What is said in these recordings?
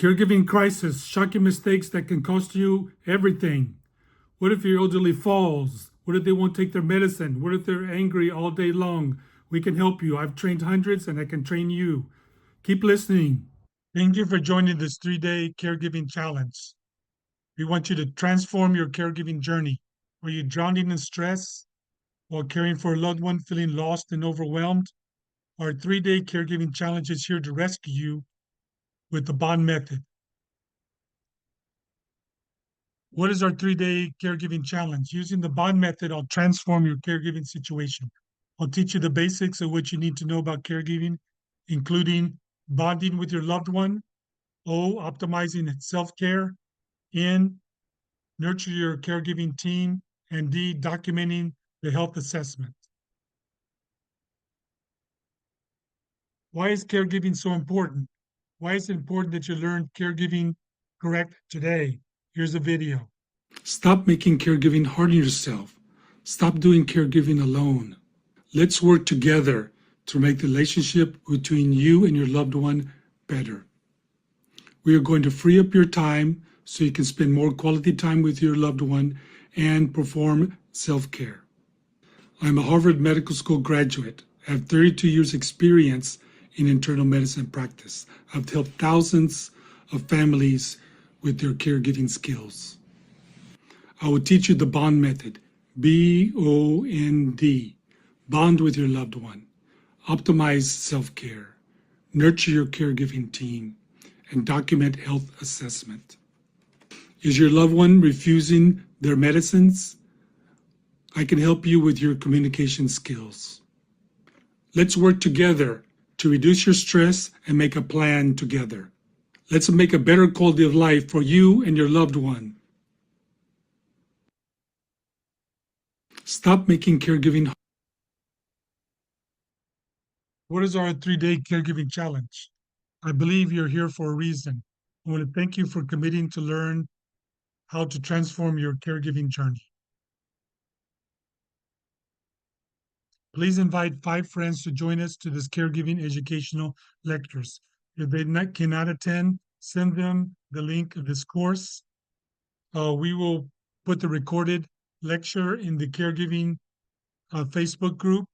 Caregiving crisis, shocking mistakes that can cost you everything. What if your elderly falls? What if they won't take their medicine? What if they're angry all day long? We can help you. I've trained hundreds and I can train you. Keep listening. Thank you for joining this 3-day caregiving challenge. We want you to transform your caregiving journey. Are you drowning in stress while caring for a loved one, feeling lost and overwhelmed? Our 3-day caregiving challenge is here to rescue you with the bond method. What is our 3-day caregiving challenge? Using the bond method, I'll transform your caregiving situation. I'll teach you the basics of what you need to know about caregiving, including bonding with your loved one, O, optimizing self-care, N, nurture your caregiving team, and D, documenting the health assessment. Why is caregiving so important? Why is it important that you learn caregiving correct today? Here's a video. Stop making caregiving hard on yourself. Stop doing caregiving alone. Let's work together to make the relationship between you and your loved one better. We are going to free up your time so you can spend more quality time with your loved one and perform self-care. I'm a Harvard Medical School graduate. I have 32 years experience in internal medicine practice. I've helped thousands of families with their caregiving skills. I will teach you the bond method, BOND, bond with your loved one, optimize self-care, nurture your caregiving team, and document health assessment. Is your loved one refusing their medicines? I can help you with your communication skills. Let's work together to reduce your stress and make a plan together. Let's make a better quality of life for you and your loved one. Stop making caregiving hard. What is our 3-day caregiving challenge? I believe you're here for a reason. I want to thank you for committing to learn how to transform your caregiving journey. Please invite 5 friends to join us to this caregiving educational lectures. If they cannot attend, send them the link of this course. We will put the recorded lecture in the caregiving Facebook group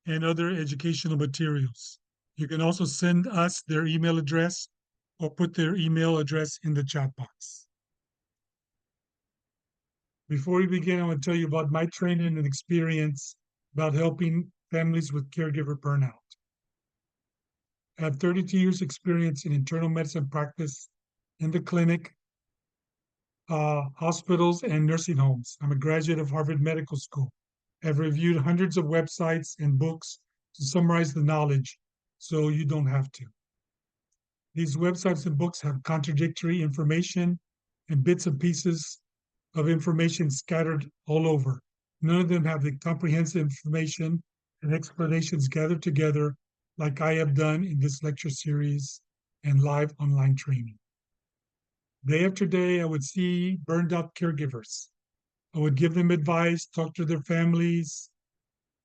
and other educational materials. You can also send us their email address or put their email address in the chat box. Before we begin, I want to tell you about my training and experience about helping families with caregiver burnout. I have 32 years experience in internal medicine practice in the clinic, hospitals, and nursing homes. I'm a graduate of Harvard Medical School. I've reviewed hundreds of websites and books to summarize the knowledge so you don't have to. These websites and books have contradictory information and bits and pieces of information scattered all over. None of them have the comprehensive information and explanations gathered together like I have done in this lecture series and live online training. Day after day, I would see burned out caregivers. I would give them advice, talk to their families,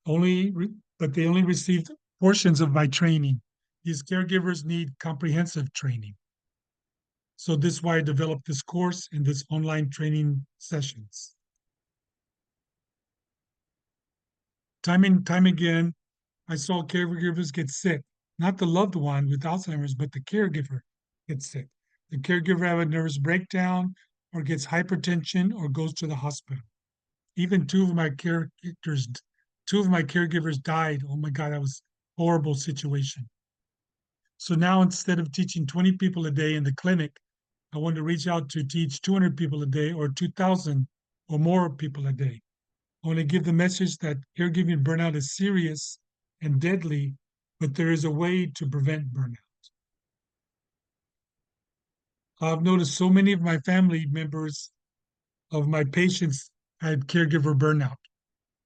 but they only received portions of my training. These caregivers need comprehensive training. So this is why I developed this course and this online training sessions. Time and time again, I saw caregivers get sick, not the loved one with Alzheimer's, but the caregiver gets sick. The caregiver have a nervous breakdown or gets hypertension or goes to the hospital. Even two of my caregivers died. Oh my God, that was a horrible situation. So now instead of teaching 20 people a day in the clinic, I want to reach out to teach 200 people a day or 2,000 or more people a day. I want to give the message that caregiving burnout is serious and deadly, but there is a way to prevent burnout. I've noticed so many of my family members of my patients had caregiver burnout.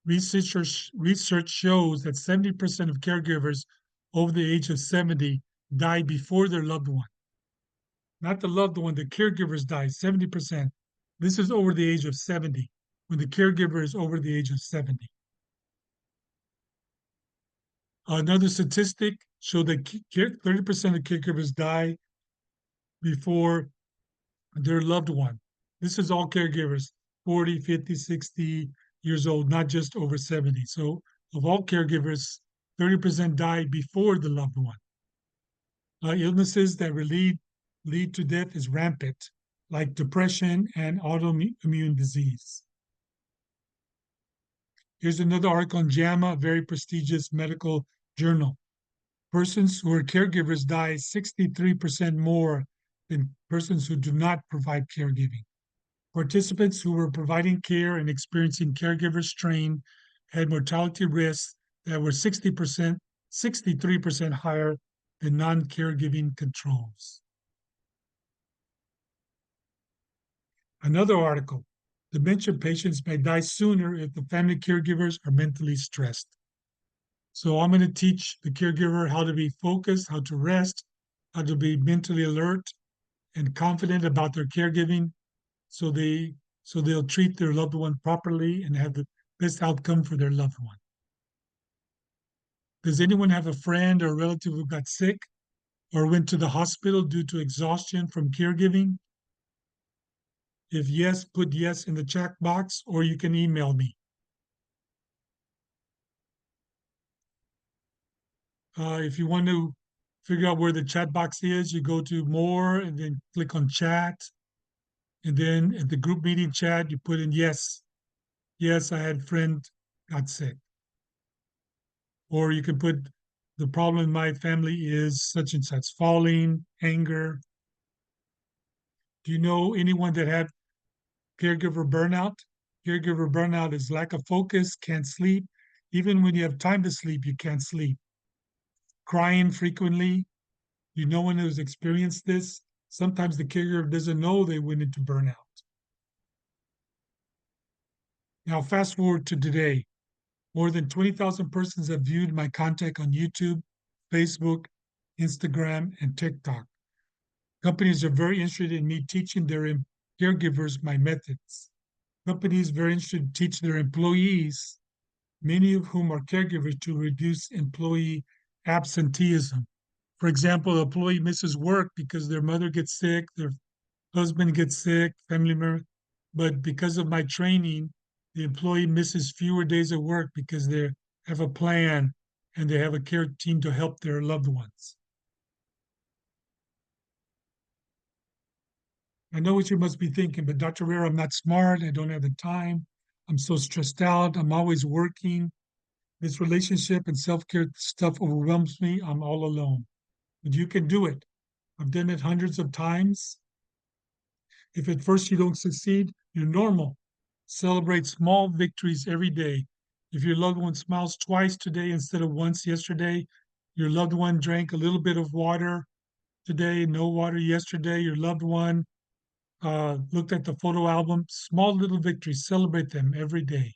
Research shows that 70% of caregivers over the age of 70 die before their loved one. Not the loved one, the caregivers die, 70%. This is over the age of 70, when the caregiver is over the age of 70. Another statistic showed that 30% of caregivers die before their loved one. This is all caregivers, 40, 50, 60 years old, not just over 70. So of all caregivers, 30% die before the loved one. Illnesses that lead to death is rampant, like depression and autoimmune disease. Here's another article on JAMA, a very prestigious medical journal. Persons who are caregivers die 63% more than persons who do not provide caregiving. Participants who were providing care and experiencing caregiver strain had mortality risks that were 63% higher than non-caregiving controls. Another article, dementia patients may die sooner if the family caregivers are mentally stressed. So I'm going to teach the caregiver how to be focused, how to rest, how to be mentally alert and confident about their caregiving so they'll treat their loved one properly and have the best outcome for their loved one. Does anyone have a friend or a relative who got sick or went to the hospital due to exhaustion from caregiving? If yes, put yes in the chat box, or you can email me. If you want to figure out where the chat box is, you go to more and then click on chat. And then at the group meeting chat, you put in yes. Yes, I had a friend got sick. Or you can put the problem in my family is such and such, falling, anger. Do you know anyone that had caregiver burnout? Caregiver burnout is lack of focus, can't sleep. Even when you have time to sleep, you can't sleep. Crying frequently. You know one who's experienced this? Sometimes the caregiver doesn't know they went into burnout. Now, fast forward to today. More than 20,000 persons have viewed my content on YouTube, Facebook, Instagram, and TikTok. Companies are very interested in me teaching their caregivers my methods. Companies very interested to teach their employees, many of whom are caregivers, to reduce employee absenteeism. For example, an employee misses work because their mother gets sick, their husband gets sick, family member, but because of my training, the employee misses fewer days of work because they have a plan and they have a care team to help their loved ones. I know what you must be thinking, but Dr. Rare, I'm not smart. I don't have the time. I'm so stressed out. I'm always working. This relationship and self-care stuff overwhelms me. I'm all alone. But you can do it. I've done it hundreds of times. If at first you don't succeed, you're normal. Celebrate small victories every day. If your loved one smiles twice today instead of once yesterday, your loved one drank a little bit of water today, no water yesterday, your loved one looked at the photo album, small little victories, celebrate them every day.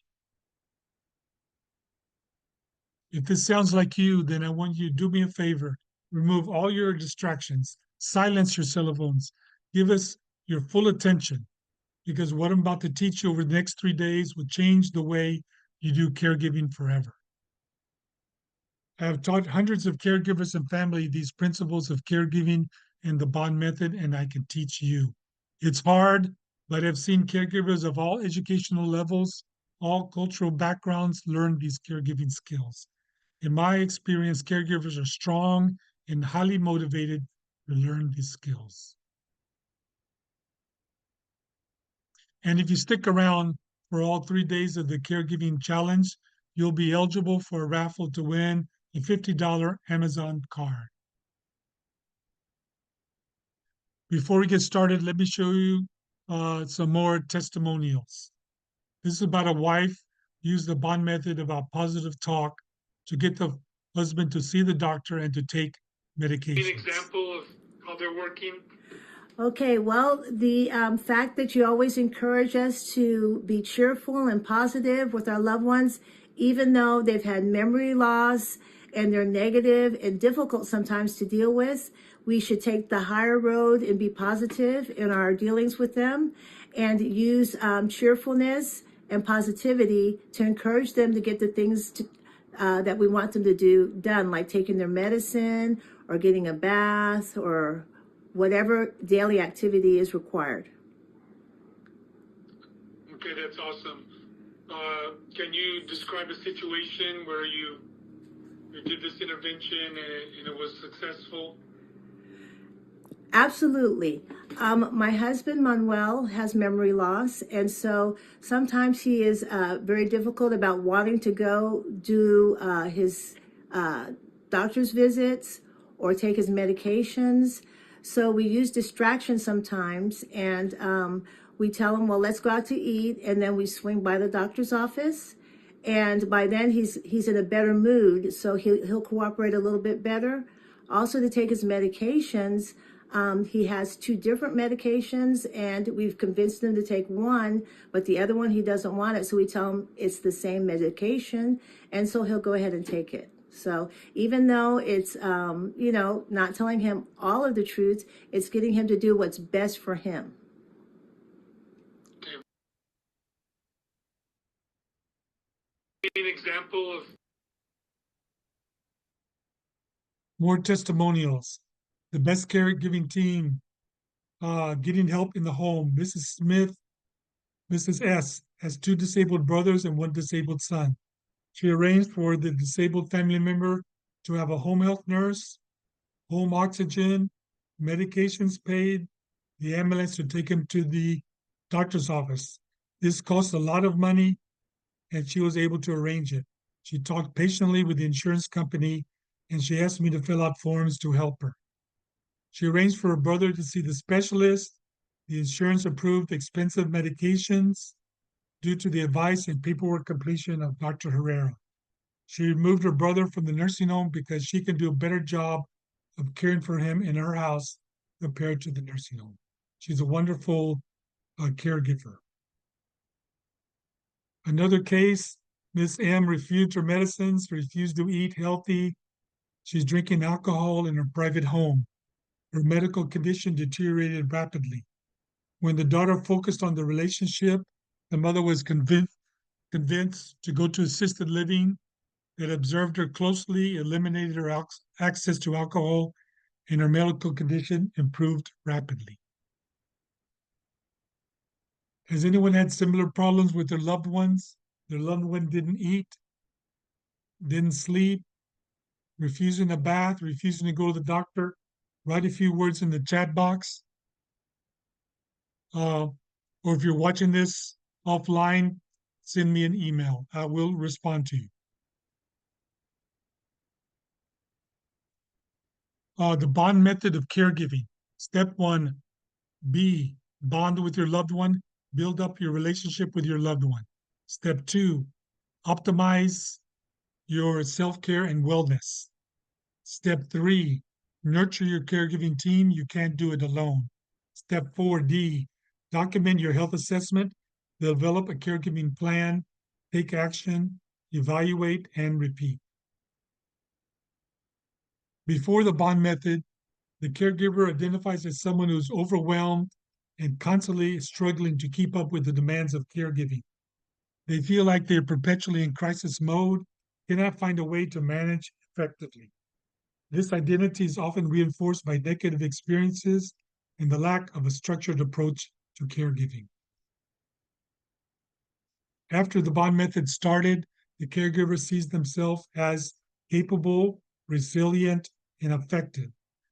If this sounds like you, then I want you to do me a favor. Remove all your distractions, silence your cell phones, give us your full attention, because what I'm about to teach you over the next 3 days will change the way you do caregiving forever. I have taught hundreds of caregivers and family these principles of caregiving and the bond method, and I can teach you. It's hard, but I've seen caregivers of all educational levels, all cultural backgrounds learn these caregiving skills. In my experience, caregivers are strong and highly motivated to learn these skills. And if you stick around for all 3 days of the caregiving challenge, you'll be eligible for a raffle to win a $50 Amazon card. Before we get started, let me show you some more testimonials. This is about a wife used the bond method about positive talk to get the husband to see the doctor and to take medications. An example of how they're working. Okay, well, the fact that you always encourage us to be cheerful and positive with our loved ones, even though they've had memory loss and they're negative and difficult sometimes to deal with, we should take the higher road and be positive in our dealings with them and use cheerfulness and positivity to encourage them to get the things that we want them to do done, like taking their medicine or getting a bath or whatever daily activity is required. Okay, that's awesome. Can you describe a situation where you did this intervention and it was successful? Absolutely. My husband Manuel has memory loss, and so sometimes he is very difficult about wanting to go do his doctor's visits or take his medications. So we use distraction sometimes, and we tell him, "Well, let's go out to eat," and then we swing by the doctor's office. And by then he's in a better mood, so he'll cooperate a little bit better. Also, to take his medications. He has two different medications, and we've convinced him to take one, but the other one he doesn't want it. So we tell him it's the same medication, and so he'll go ahead and take it. So even though it's, not telling him all of the truth, it's getting him to do what's best for him. An example of more testimonials. The best caregiving team, getting help in the home. Mrs. Smith, Mrs. S has two disabled brothers and one disabled son. She arranged for the disabled family member to have a home health nurse, home oxygen, medications paid, the ambulance to take him to the doctor's office. This cost a lot of money, and she was able to arrange it. She talked patiently with the insurance company, and she asked me to fill out forms to help her. She arranged for her brother to see the specialist. The insurance approved expensive medications due to the advice and paperwork completion of Dr. Herrera. She removed her brother from the nursing home because she can do a better job of caring for him in her house compared to the nursing home. She's a wonderful caregiver. Another case, Miss M refused her medicines, refused to eat healthy. She's drinking alcohol in her private home. Her medical condition deteriorated rapidly. When the daughter focused on the relationship, the mother was convinced to go to assisted living that observed her closely, eliminated her access to alcohol, and her medical condition improved rapidly. Has anyone had similar problems with their loved ones? Their loved one didn't eat, didn't sleep, refusing a bath, refusing to go to the doctor? Write a few words in the chat box. Or if you're watching this offline, send me an email. I will respond to you. The bond method of caregiving. Step 1, B, bond with your loved one. Build up your relationship with your loved one. Step 2, optimize your self-care and wellness. Step 3, nurture your caregiving team. You can't do it alone. Step 4D, document your health assessment, develop a caregiving plan, take action, evaluate, and repeat. Before the bond method, the caregiver identifies as someone who's overwhelmed and constantly struggling to keep up with the demands of caregiving. They feel like they're perpetually in crisis mode, cannot find a way to manage effectively. This identity is often reinforced by negative experiences and the lack of a structured approach to caregiving. After the bond method started, the caregiver sees themselves as capable, resilient, and effective.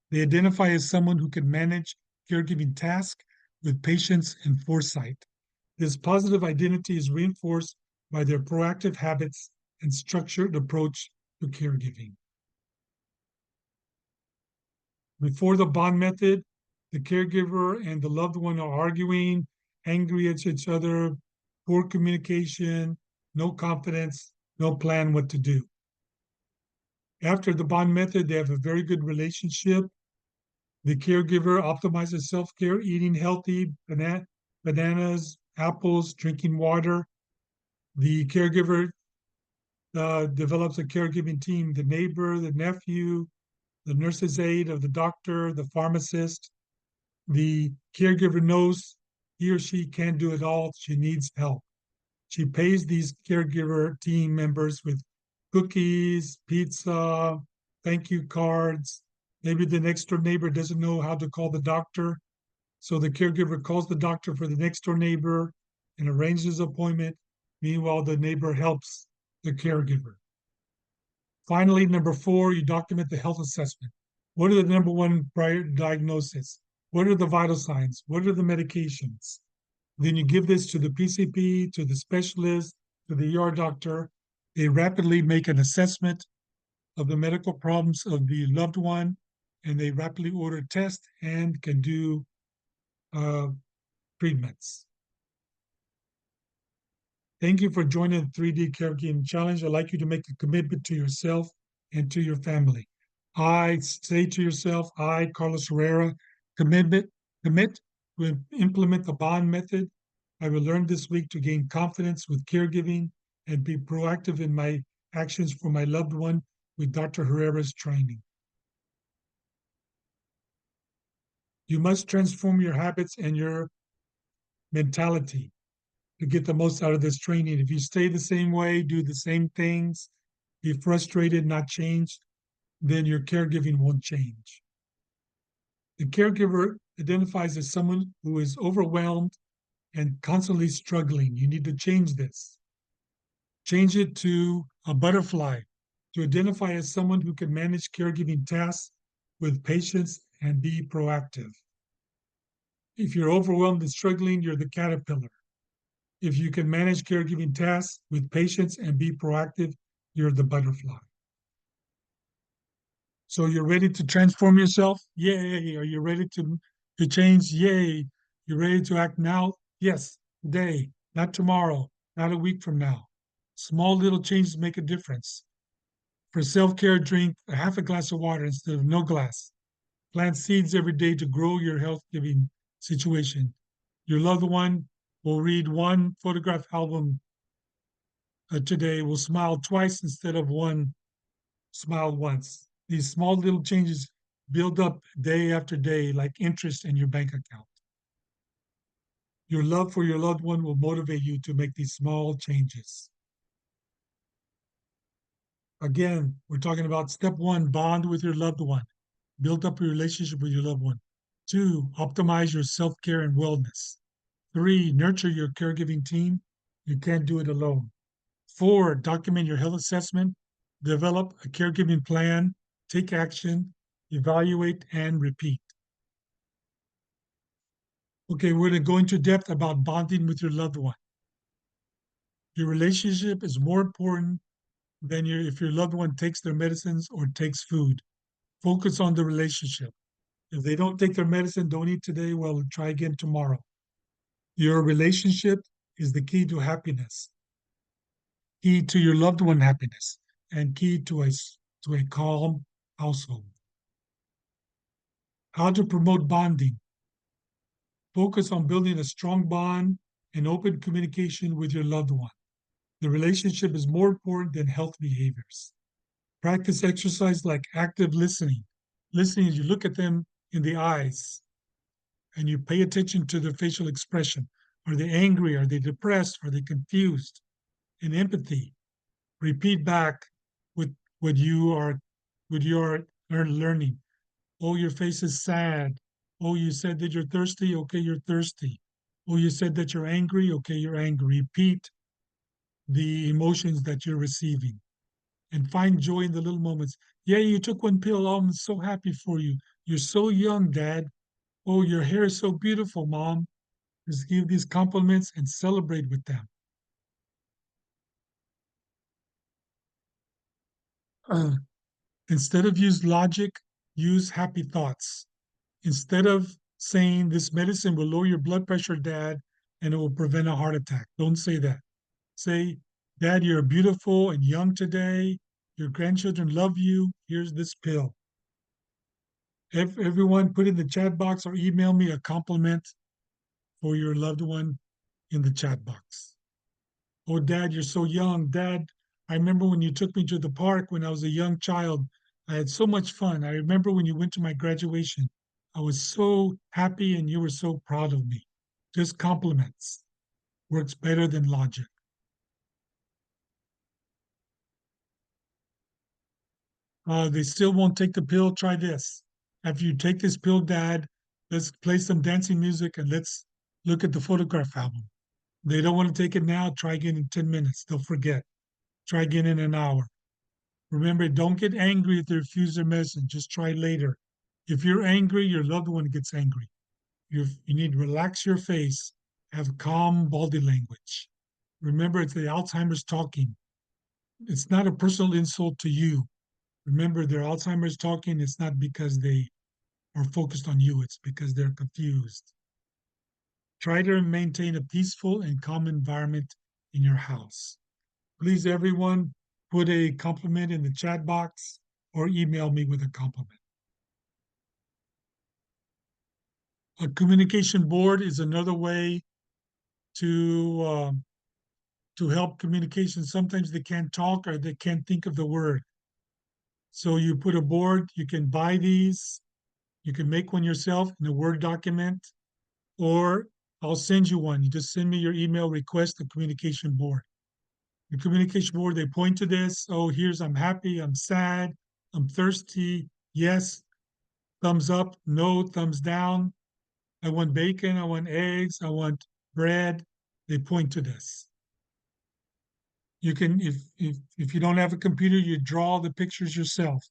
They identify as someone who can manage caregiving tasks with patience and foresight. This positive identity is reinforced by their proactive habits and structured approach to caregiving. Before the bond method, the caregiver and the loved one are arguing, angry at each other, poor communication, no confidence, no plan what to do. After the bond method, they have a very good relationship. The caregiver optimizes self-care, eating healthy, bananas, apples, drinking water. The caregiver develops a caregiving team, the neighbor, the nephew, the nurse's aide of the doctor, the pharmacist. The caregiver knows he or she can't do it all. She needs help. She pays these caregiver team members with cookies, pizza, thank you cards, Maybe the next door neighbor doesn't know how to call the doctor. So the caregiver calls the doctor for the next door neighbor and arranges an appointment. Meanwhile, the neighbor helps the caregiver. Finally, number four, you document the health assessment. What are the number one prior diagnosis? What are the vital signs? What are the medications? Then you give this to the PCP, to the specialist, to the ER doctor. They rapidly make an assessment of the medical problems of the loved one, and they rapidly order tests and can do uh, treatments. Thank you for joining the 3D Caregiving Challenge. I'd like you to make a commitment to yourself and to your family. I say to yourself, I, Carlos Herrera, commit to implement the bond method. I will learn this week to gain confidence with caregiving and be proactive in my actions for my loved one with Dr. Herrera's training. You must transform your habits and your mentality to get the most out of this training. If you stay the same way, do the same things, be frustrated, not change, then your caregiving won't change. The caregiver identifies as someone who is overwhelmed and constantly struggling. You need to change this. Change it to a butterfly, to identify as someone who can manage caregiving tasks with patience and be proactive. If you're overwhelmed and struggling, you're the caterpillar. If you can manage caregiving tasks with patience and be proactive, you're the butterfly. So you're ready to transform yourself? Yay. Are you ready to change? Yay. You're ready to act now? Yes, today, not tomorrow, not a week from now. Small little changes make a difference. For self-care, drink a half a glass of water instead of no glass. Plant seeds every day to grow your health-giving situation. Your loved one will read one photograph album today, will smile twice instead of one smile once. These small little changes build up day after day like interest in your bank account. Your love for your loved one will motivate you to make these small changes. Again, we're talking about step one, bond with your loved one. Build up your relationship with your loved one. Two, optimize your self-care and wellness. Three, nurture your caregiving team. You can't do it alone. Four, document your health assessment. Develop a caregiving plan. Take action. Evaluate and repeat. Okay, we're going to go into depth about bonding with your loved one. Your relationship is more important than if your loved one takes their medicines or takes food. Focus on the relationship. If they don't take their medicine, don't eat today, well, try again tomorrow. Your relationship is the key to happiness, key to your loved one happiness, and key to a calm household. How to promote bonding. Focus on building a strong bond and open communication with your loved one. The relationship is more important than health behaviors. Practice exercise like active listening. Listening as you look at them in the eyes and you pay attention to their facial expression. Are they angry? Are they depressed? Are they confused? And empathy. Repeat back with what you are learning. Oh, your face is sad. Oh, you said that you're thirsty. Okay, you're thirsty. Oh, you said that you're angry. Okay, you're angry. Repeat the emotions that you're receiving and find joy in the little moments. Yeah, you took one pill. Oh, I'm so happy for you. You're so young, Dad. Oh, your hair is so beautiful, Mom. Just give these compliments and celebrate with them. Uh, Instead of use logic, use happy thoughts. Instead of saying this medicine will lower your blood pressure, Dad, and it will prevent a heart attack. Don't say that. Say, Dad, you're beautiful and young today. Your grandchildren love you. Here's this pill. Everyone put in the chat box or email me a compliment for your loved one in the chat box. Oh, Dad, you're so young. Dad, I remember when you took me to the park when I was a young child. I had so much fun. I remember when you went to my graduation. I was so happy and you were so proud of me. Just compliments works better than logic. They still won't take the pill. Try this. after you take this pill, Dad, let's play some dancing music and let's look at the photograph album. They don't want to take it now, try again in 10 minutes. They'll forget. Try again in an hour. Remember, don't get angry if they refuse their medicine. Just try later. If you're angry, your loved one gets angry. You need to relax your face, have calm body language. Remember, it's the Alzheimer's talking. It's not a personal insult to you. Remember, their Alzheimer's talking. It's not because they are focused on you, it's because they're confused. Try to maintain a peaceful and calm environment in your house. Please, everyone, put a compliment in the chat box or email me with a compliment. A communication board is another way to help communication. Sometimes they can't talk or they can't think of the word. So you put a board, you can buy these, you can make one yourself in a Word document, or I'll send you one. You just send me your email request, the communication board. The communication board, they point to this. Oh, here's I'm happy, I'm sad, I'm thirsty. Yes, thumbs up, no, thumbs down. I want bacon, I want eggs, I want bread. They point to this. You can, if you don't have a computer, you draw the pictures yourself.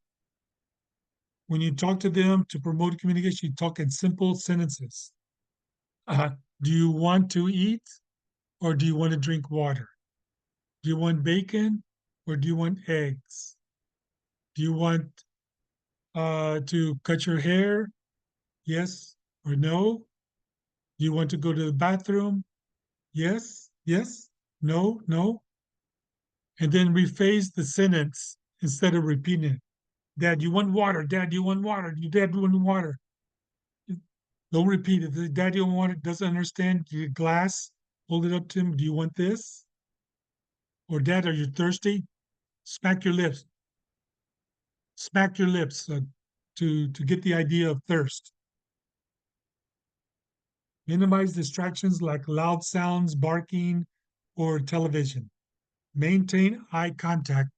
When you talk to them to promote communication, you talk in simple sentences. Do you want to eat or do you want to drink water? Do you want bacon or do you want eggs? Do you want to cut your hair? Yes or no? Do you want to go to the bathroom? Yes, yes, no, no. And then rephrase the sentence instead of repeating it. Dad, you want water? Dad, you want water? Dad, you want water? Don't repeat it. The dad, you don't want it, doesn't understand. Your glass, hold it up to him. Do you want this? Or Dad, are you thirsty? Smack your lips. Smack your lips to get the idea of thirst. Minimize distractions like loud sounds, barking, or television. Maintain eye contact.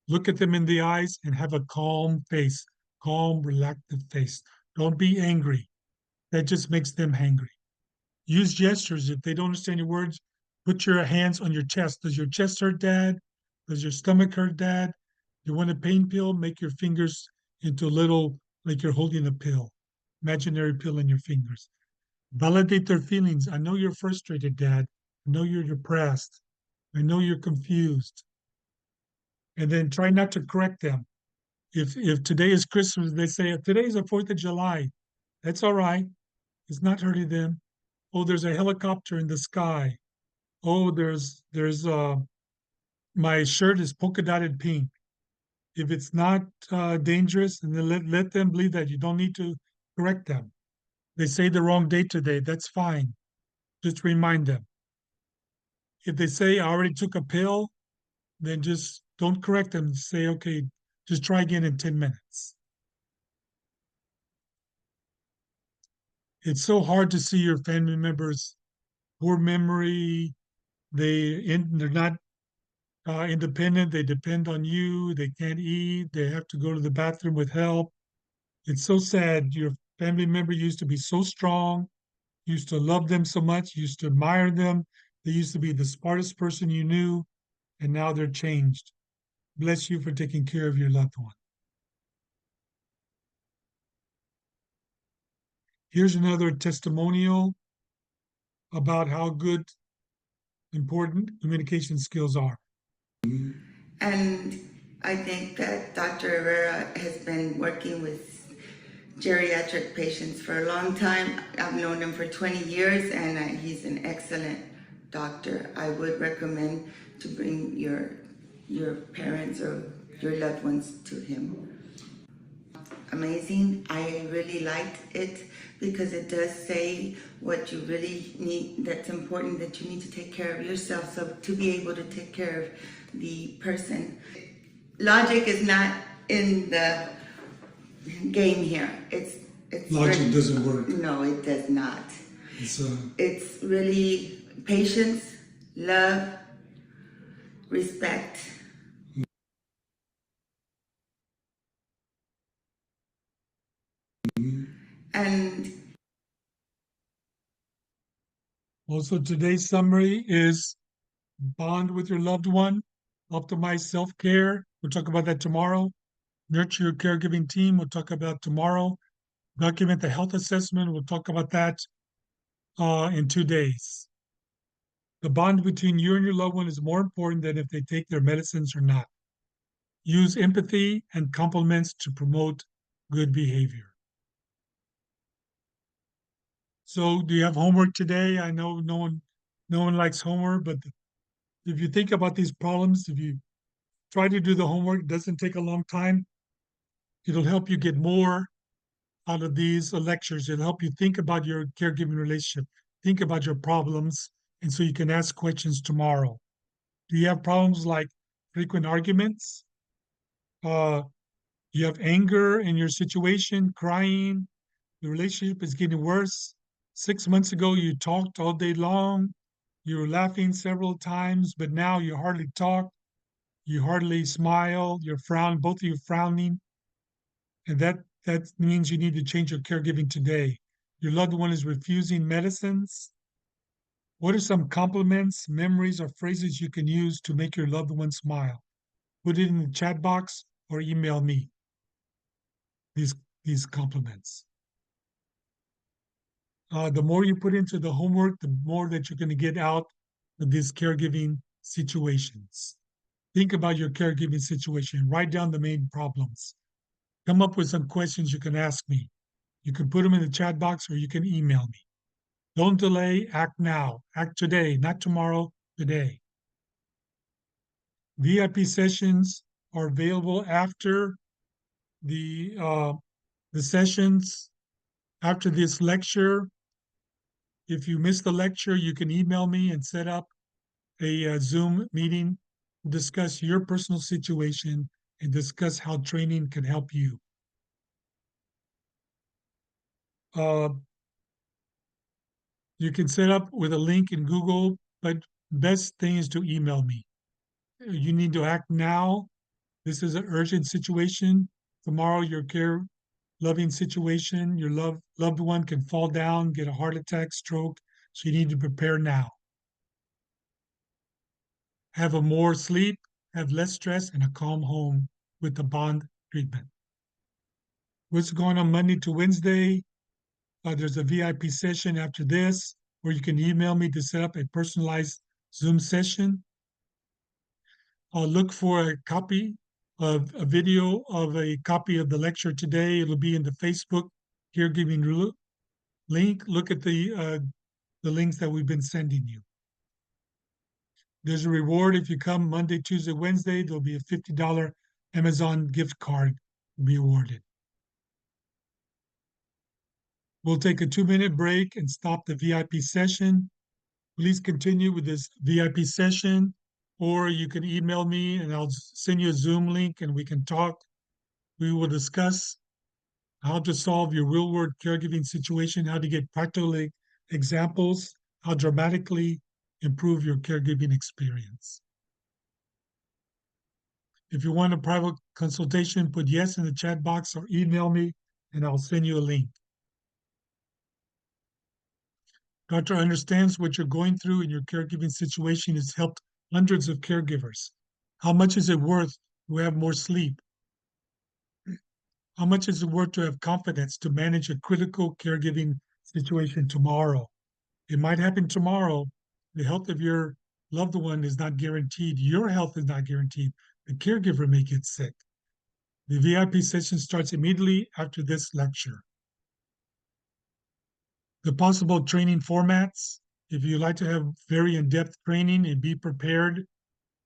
Look at them in the eyes and have a calm face, calm, relaxed face. Don't be angry. That just makes them angry. Use gestures. If they don't understand your words, put your hands on your chest. Does your chest hurt, Dad? Does your stomach hurt, Dad? You want a pain pill? Make your fingers into a little, like you're holding a pill, imaginary pill in your fingers. Validate their feelings. I know you're frustrated, Dad. I know you're depressed. I know you're confused. And then try not to correct them. If today is Christmas, they say today is the 4th of July. That's all right. It's not hurting them. Oh, there's a helicopter in the sky. Oh, there's my shirt is polka dotted pink. If it's not dangerous, and then let them believe that you don't need to correct them. They say the wrong date today. That's fine. Just remind them. If they say I already took a pill, then just don't correct them. Say, okay, just try again in 10 minutes. It's so hard to see your family members poor memory. They're not independent. They depend on you. They can't eat. They have to go to the bathroom with help. It's so sad. Your family member used to be so strong, used to love them so much, used to admire them. They used to be the smartest person you knew, and now they're changed. Bless you for taking care of your loved one. Here's another testimonial about how good, important communication skills are. And I think that Dr. Herrera has been working with geriatric patients for a long time. I've known him for 20 years and he's an excellent doctor. I would recommend to bring your parents or your loved ones to him. Amazing. I really liked it because it does say what you really need, that's important, that you need to take care of yourself, so to be able to take care of the person. Logic is not in the game here. It's Logic doesn't work. No, it does not. It's really patience, love, respect. And Also, today's summary is bond with your loved one, optimize self-care. We'll talk about that tomorrow. Nurture your caregiving team. We'll talk about tomorrow. Document the health assessment. We'll talk about that in 2 days. The bond between you and your loved one is more important than if they take their medicines or not. Use empathy and compliments to promote good behavior. So, do you have homework today? I know no one likes homework, but if you think about these problems, if you try to do the homework, it doesn't take a long time. It'll help you get more out of these lectures. It'll help you think about your caregiving relationship, think about your problems, and so you can ask questions tomorrow. Do you have problems like frequent arguments? Uh, you have anger in your situation, crying, the relationship is getting worse. 6 months ago, you talked all day long, you were laughing several times, but now you hardly talk, you hardly smile, you're frowning, both of you frowning, and that means you need to change your caregiving today. Your loved one is refusing medicines. What are some compliments, memories, or phrases you can use to make your loved one smile? Put it in the chat box or email me these these compliments. The more you put into the homework, the more that you're going to get out of these caregiving situations. Think about your caregiving situation. Write down the main problems. Come up with some questions you can ask me. You can put them in the chat box or you can email me. Don't delay, act now. Act today, not tomorrow, today. VIP sessions are available after the sessions, after this lecture. If you miss the lecture, you can email me and set up a Zoom meeting to discuss your personal situation and discuss how training can help you. Uh, you can set up with a link in Google, but best thing is to email me. You need to act now. This is an urgent situation. Tomorrow, your care loving situation, your loved one can fall down, get a heart attack, stroke. So you need to prepare now. Have a more sleep, have less stress, and a calm home with the bond treatment. What's going on Monday to Wednesday? There's a VIP session after this, or you can email me to set up a personalized Zoom session. I'll look for a copy of a video of a copy of the lecture today. It'll be in the Facebook caregiving link. Look at the links that we've been sending you. There's a reward if you come Monday, Tuesday, Wednesday. There'll be a $50 Amazon gift card to be awarded. We'll take a 2-minute break and stop the VIP session. Please continue with this VIP session, or you can email me and I'll send you a Zoom link and we can talk. We will discuss how to solve your real world caregiving situation, how to get practical examples, how dramatically improve your caregiving experience. If you want a private consultation, put yes in the chat box or email me and I'll send you a link. Doctor understands what you're going through in your caregiving situation has helped hundreds of caregivers. How much is it worth to have more sleep? How much is it worth to have confidence to manage a critical caregiving situation tomorrow? It might happen tomorrow. The health of your loved one is not guaranteed. Your health is not guaranteed. The caregiver may get sick. The VIP session starts immediately after this lecture. The possible training formats, if you like to have very in-depth training and be prepared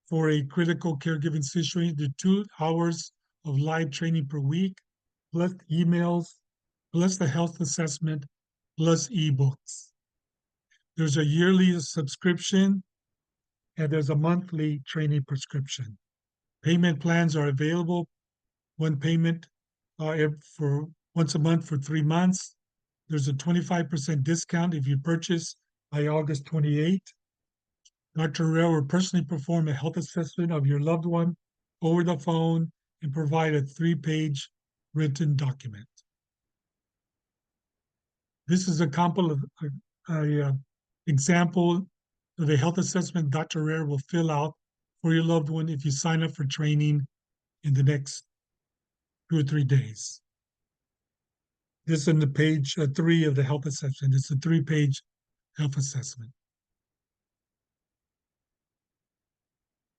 for a critical caregiving situation, the 2 hours of live training per week, plus emails, plus the health assessment, plus ebooks. There's a yearly subscription and there's a monthly training prescription. Payment plans are available. One payment for once a month for 3 months. There's a 25% discount if you purchase by August 28th. Dr. Herrera will personally perform a health assessment of your loved one over the phone and provide a 3-page written document. This is a example of a health assessment Dr. Rare will fill out for your loved one if you sign up for training in the next 2 or 3 days. This is in the page 3 of the health assessment. It's a 3-page health assessment.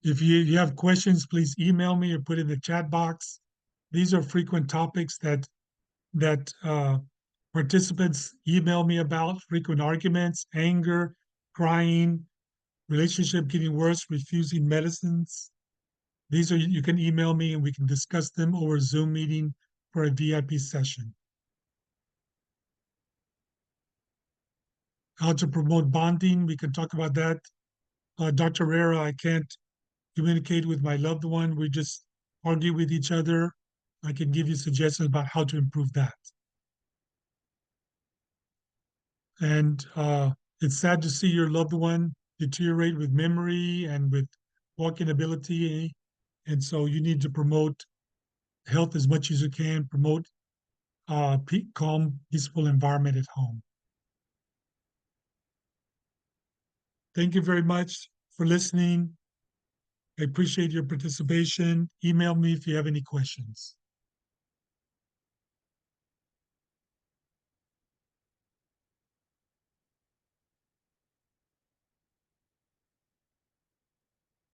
If you have questions, please email me or put in the chat box. These are frequent topics that participants email me about: frequent arguments, anger, crying, relationship getting worse, refusing medicines. These are, you can email me and we can discuss them over a Zoom meeting for a VIP session. How to promote bonding, we can talk about that. Dr. Rera, I can't communicate with my loved one. We just argue with each other. I can give you suggestions about how to improve that. And it's sad to see your loved one deteriorate with memory and with walking ability. And so you need to promote health as much as you can, promote calm, peaceful environment at home. Thank you very much for listening. I appreciate your participation. Email me if you have any questions.